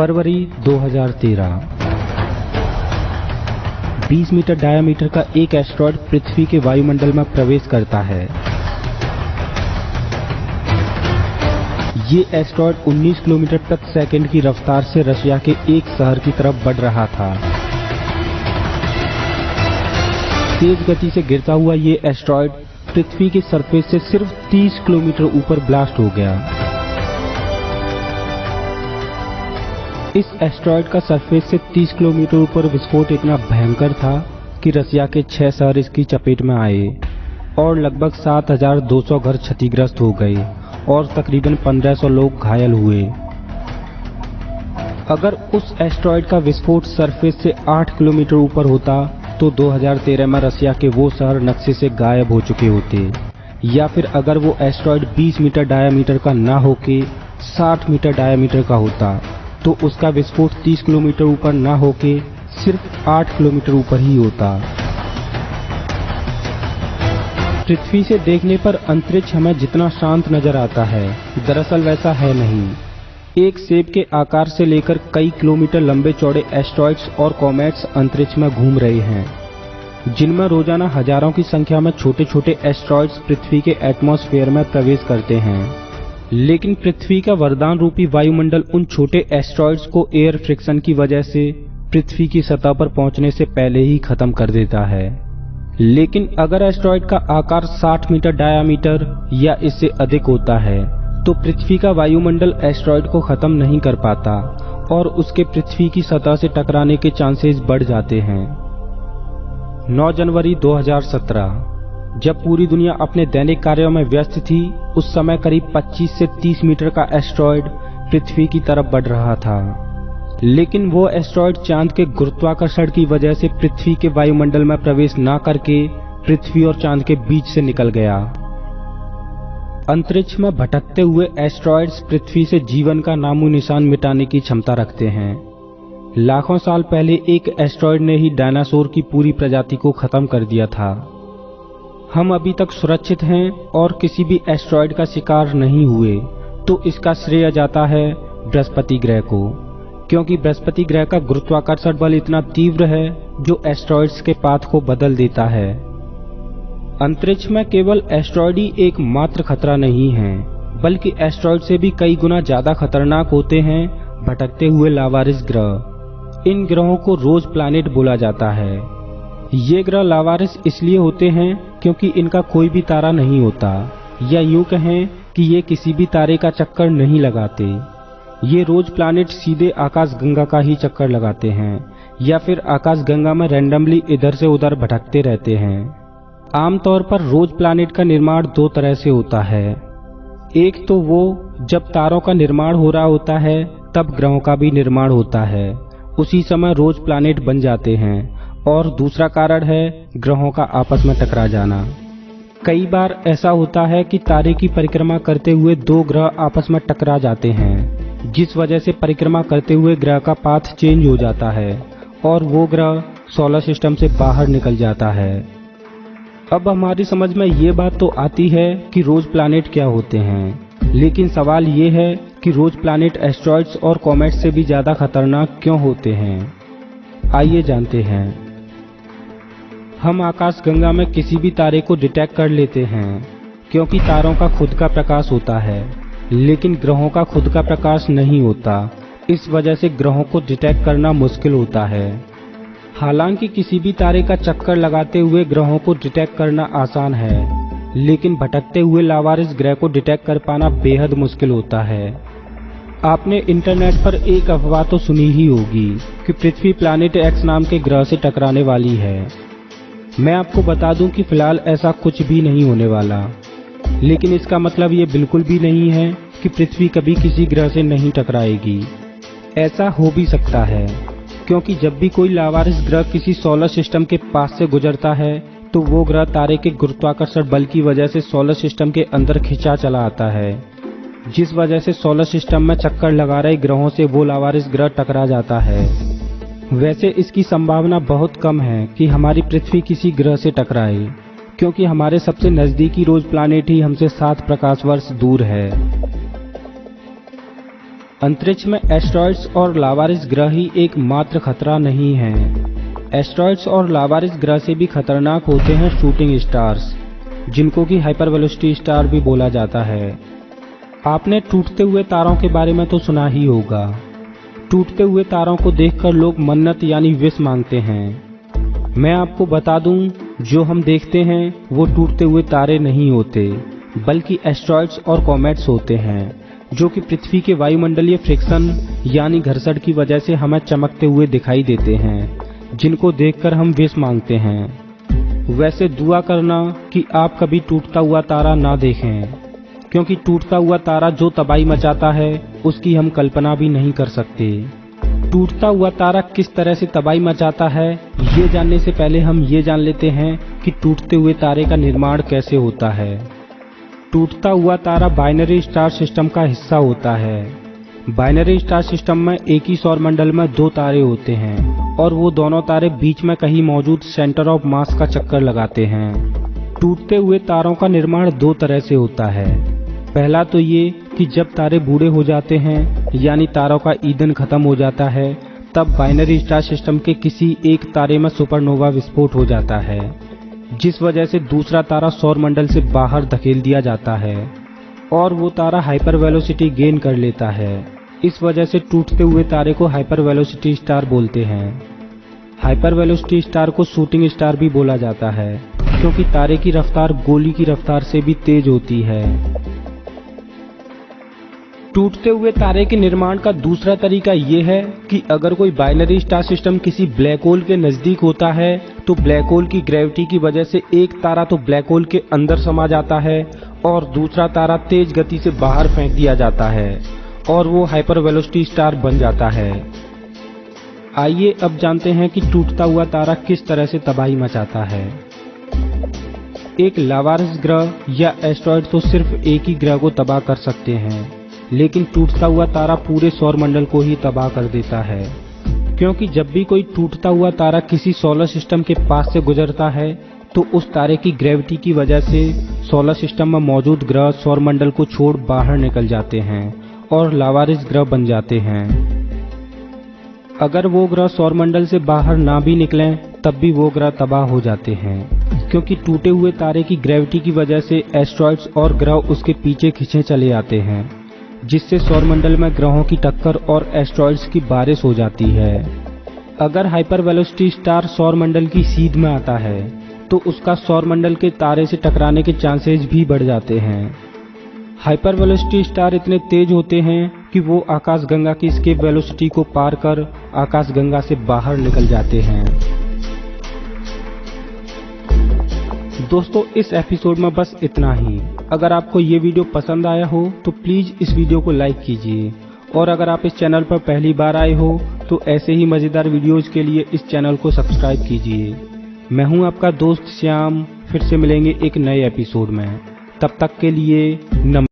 फरवरी 2013। 20 metre diameter का एक asteroid पृथ्वी के वायुमंडल में प्रवेश करता है। ये एस्टेरॉयड 19 किलोमीटर प्रति सेकंड की रफ्तार से रशिया के एक शहर की तरफ बढ़ रहा था। तेज गति से गिरता हुआ ये एस्टेरॉयड पृथ्वी की सरफेस से सिर्फ 30 किलोमीटर ऊपर ब्लास्ट हो गया। इस एस्टेरॉयड का सरफेस से 30 किलोमीटर ऊपर विस्फोट इतना भयंकर था कि रशिया के 6 शहर इसकी चपेट में आए और लगभग 7,200 घर क्षतिग्रस्त हो गए और तकरीबन 1,500 लोग घायल हुए। अगर उस एस्टेरॉयड का विस्फोट सरफेस से 8 किलोमीटर ऊपर होता तो 2013 में रशिया के वो शहर नक्शे से गायब हो चुके होते, या फिर अगर वो एस्टेरॉयड 20 मीटर डायामीटर का ना होके 60 मीटर डायामीटर का होता तो उसका विस्फोट 30 किलोमीटर ऊपर ना होके सिर्फ 8 किलोमीटर ऊपर ही होता। पृथ्वी से देखने पर अंतरिक्ष हमें जितना शांत नजर आता है, दरअसल वैसा है नहीं। एक सेब के आकार से लेकर कई किलोमीटर लंबे चौड़े एस्टेरॉयड्स और कॉमेट्स अंतरिक्ष में घूम रहे हैं, जिनमें रोजाना हजारों की संख्या में छोटे छोटे एस्टेरॉयड्स पृथ्वी के एटमॉस्फेयर में प्रवेश करते हैं। लेकिन पृथ्वी का वरदान रूपी वायुमंडल उन छोटे एस्टेरॉयड्स को एयर फ्रिक्शन की वजह से पृथ्वी की सतह पर पहुंचने से पहले ही खत्म कर देता है। लेकिन अगर एस्टेरॉयड का आकार 60 मीटर डायामीटर या इससे अधिक होता है तो पृथ्वी का वायुमंडल एस्टेरॉयड को खत्म नहीं कर पाता और उसके पृथ्वी की सतह से टकराने के चांसेस बढ़ जाते हैं। 9 जनवरी 2017, जब पूरी दुनिया अपने दैनिक कार्यों में व्यस्त थी, उस समय करीब 25 से 30 मीटर का एस्टेरॉयड पृथ्वी की तरफ बढ़ रहा था। लेकिन वो एस्टेरॉयड चांद के गुरुत्वाकर्षण की वजह से पृथ्वी के वायुमंडल में प्रवेश ना करके पृथ्वी और चांद के बीच से निकल गया। अंतरिक्ष में भटकते हुए एस्टेरॉयड्स पृथ्वी से जीवन का नामो निशान मिटाने की क्षमता रखते हैं। लाखों साल पहले एक एस्टेरॉयड ने ही डायनासोर की पूरी प्रजाति को खत्म कर दिया था। हम अभी तक सुरक्षित हैं और किसी भी एस्टेरॉयड का शिकार नहीं हुए, तो इसका श्रेय जाता है बृहस्पति ग्रह को, क्योंकि बृहस्पति ग्रह का गुरुत्वाकर्षण बल इतना तीव्र है जो एस्टेरॉयड्स के पाथ को बदल देता है। अंतरिक्ष में केवल एस्टेरॉयड ही एकमात्र खतरा नहीं है, बल्कि एस्टेरॉयड से भी कई गुना ज्यादा खतरनाक होते हैं भटकते हुए लावारिस ग्रह। इन ग्रहों को रोज प्लैनेट बोला जाता है। ये ग्रह लावारिस इसलिए होते हैं क्योंकि इनका कोई भी तारा नहीं होता, या यूं कहें कि ये किसी भी तारे का चक्कर नहीं लगाते। ये रोज प्लैनेट सीधे आकाशगंगा का ही चक्कर लगाते हैं या फिर आकाशगंगा में रैंडमली इधर से उधर भटकते रहते हैं। आमतौर पर रोज प्लैनेट का निर्माण 2 तरह से होता है। एक तो वो जब तारों का निर्माण हो रहा होता है तब ग्रहों का भी निर्माण होता है, उसी समय रोज प्लैनेट बन जाते हैं। और दूसरा कारण है ग्रहों का आपस में टकरा जाना। कई बार ऐसा होता है कि तारे की परिक्रमा करते हुए 2 ग्रह आपस में टकरा जाते हैं, जिस वजह से परिक्रमा करते हुए ग्रह का पाथ चेंज हो जाता है और वो ग्रह सोलर सिस्टम से बाहर निकल जाता है। अब हमारी समझ में ये बात तो आती है कि रोज प्लैनेट क्या होते हैं, लेकिन सवाल ये है कि रोज प्लैनेट एस्टेरॉयड्स और कॉमेट्स से भी ज्यादा खतरनाक क्यों होते हैं। आइए जानते हैं। हम आकाशगंगा में किसी भी तारे को डिटेक्ट कर लेते हैं क्योंकि तारों का खुद का प्रकाश होता है, लेकिन ग्रहों का खुद का प्रकाश नहीं होता। इस वजह से ग्रहों को डिटेक्ट करना मुश्किल होता है। हालांकि किसी भी तारे का चक्कर लगाते हुए ग्रहों को डिटेक्ट करना आसान है, लेकिन भटकते हुए लावारिस ग्रह को डिटेक्ट कर पाना बेहद मुश्किल होता है। आपने इंटरनेट पर एक अफवाह तो सुनी ही होगी कि पृथ्वी प्लैनेट एक्स नाम के ग्रह से टकराने वाली है। मैं आपको बता दूं कि फिलहाल ऐसा कुछ भी नहीं होने वाला, लेकिन इसका मतलब ये बिल्कुल भी नहीं है कि पृथ्वी कभी किसी ग्रह से नहीं टकराएगी। ऐसा हो भी सकता है, क्योंकि जब भी कोई लावारिस ग्रह किसी सोलर सिस्टम के पास से गुजरता है तो वो ग्रह तारे के गुरुत्वाकर्षण बल की वजह से सोलर सिस्टम के अंदर खिंचा चला आता है, जिस वजह से सोलर सिस्टम में चक्कर लगा रहे ग्रहों से वो लावारिस ग्रह टकरा जाता है। वैसे इसकी संभावना बहुत कम है कि हमारी पृथ्वी किसी ग्रह से टकराए, क्योंकि हमारे सबसे नजदीकी रोज प्लैनेट ही हमसे 7 प्रकाश वर्ष दूर है। अंतरिक्ष में एस्टेरॉयड्स और लावारिस ग्रह ही एकमात्र खतरा नहीं है। एस्टेरॉयड्स और लावारिस ग्रह से भी खतरनाक होते हैं शूटिंग स्टार्स, जिनको कि हाइपर वेलोसिटी स्टार भी बोला जाता है। आपने टूटते हुए तारों के बारे में तो सुना ही होगा। टूटते हुए तारों को देखकर लोग मन्नत यानी विश मांगते हैं। मैं आपको बता दूं, जो हम देखते हैं वो टूटते हुए तारे नहीं होते, बल्कि एस्टेरॉयड्स और कॉमेट्स होते हैं, जो कि पृथ्वी के वायुमंडलीय फ्रिक्शन यानी घर्षण की वजह से हमें चमकते हुए दिखाई देते हैं, जिनको देखकर हम विश मांगते हैं। वैसे दुआ करना कि आप कभी टूटता हुआ तारा ना देखें, क्योंकि टूटता हुआ तारा जो तबाही मचाता है उसकी हम कल्पना भी नहीं कर सकते। टूटता हुआ तारा किस तरह से तबाही मचाता है, ये जानने से पहले हम ये जान लेते हैं कि टूटते हुए तारे का निर्माण कैसे होता है। टूटता हुआ तारा बाइनरी स्टार सिस्टम का हिस्सा होता है। बाइनरी स्टार सिस्टम में एक ही सौर मंडल में 2 तारे होते हैं और वो दोनों तारे बीच में कहीं मौजूद सेंटर ऑफ मास का चक्कर लगाते हैं। टूटते हुए तारों का निर्माण 2 तरह से होता है। पहला तो ये कि जब तारे बूढ़े हो जाते हैं यानी तारों का ईंधन खत्म हो जाता है, तब बाइनरी स्टार सिस्टम के किसी एक तारे में सुपरनोवा विस्फोट हो जाता है, जिस वजह से दूसरा तारा सौर मंडल से बाहर धकेल दिया जाता है और वो तारा हाइपर वेलोसिटी गेन कर लेता है। इस वजह से टूटते हुए तारे को हाइपर वेलोसिटी स्टार बोलते हैं। हाइपर वेलोसिटी स्टार को शूटिंग स्टार भी बोला जाता है, क्योंकि तारे की रफ्तार गोली की रफ्तार से भी तेज होती है। टूटते हुए तारे के निर्माण का दूसरा तरीका ये है कि अगर कोई बाइनरी स्टार सिस्टम किसी ब्लैक होल के नजदीक होता है तो ब्लैक होल की ग्रेविटी की वजह से एक तारा तो ब्लैक होल के अंदर समा जाता है और दूसरा तारा तेज गति से बाहर फेंक दिया जाता है और वो हाइपर वेलोसिटी स्टार बन जाता है। आइए अब जानते हैं कि टूटता हुआ तारा किस तरह से तबाही मचाता है। एक लावारिस ग्रह या एस्टेरॉयड तो सिर्फ एक ही ग्रह को तबाह कर सकते हैं, लेकिन टूटता हुआ तारा पूरे सौर मंडल को ही तबाह कर देता है, क्योंकि जब भी कोई टूटता हुआ तारा किसी सोलर सिस्टम के पास से गुजरता है तो उस तारे की ग्रेविटी की वजह से सोलर सिस्टम में मौजूद ग्रह सौर मंडल को छोड़ बाहर निकल जाते हैं और लावारिस ग्रह बन जाते हैं। अगर वो ग्रह सौर मंडल से बाहर ना भी निकलें तब भी वो ग्रह तबाह हो जाते हैं, क्योंकि टूटे हुए तारे की ग्रेविटी की वजह से एस्टेरॉयड्स और ग्रह उसके पीछे खींचे चले आते हैं, जिससे सौर मंडल में ग्रहों की टक्कर और एस्टेरॉयड्स की बारिश हो जाती है। अगर हाइपर वेलोसिटी स्टार सौर मंडल की सीध में आता है तो उसका सौर मंडल के तारे से टकराने के चांसेस भी बढ़ जाते हैं। हाइपर वेलोसिटी स्टार इतने तेज होते हैं कि वो आकाशगंगा की एस्केप वेलोसिटी को पार कर आकाशगंगा से बाहर निकल जाते हैं। दोस्तों, इस एपिसोड में बस इतना ही। अगर आपको ये वीडियो पसंद आया हो तो प्लीज इस वीडियो को लाइक कीजिए, और अगर आप इस चैनल पर पहली बार आए हो तो ऐसे ही मजेदार वीडियोज के लिए इस चैनल को सब्सक्राइब कीजिए। मैं हूं आपका दोस्त श्याम, फिर से मिलेंगे एक नए एपिसोड में। तब तक के लिए नमस्कार।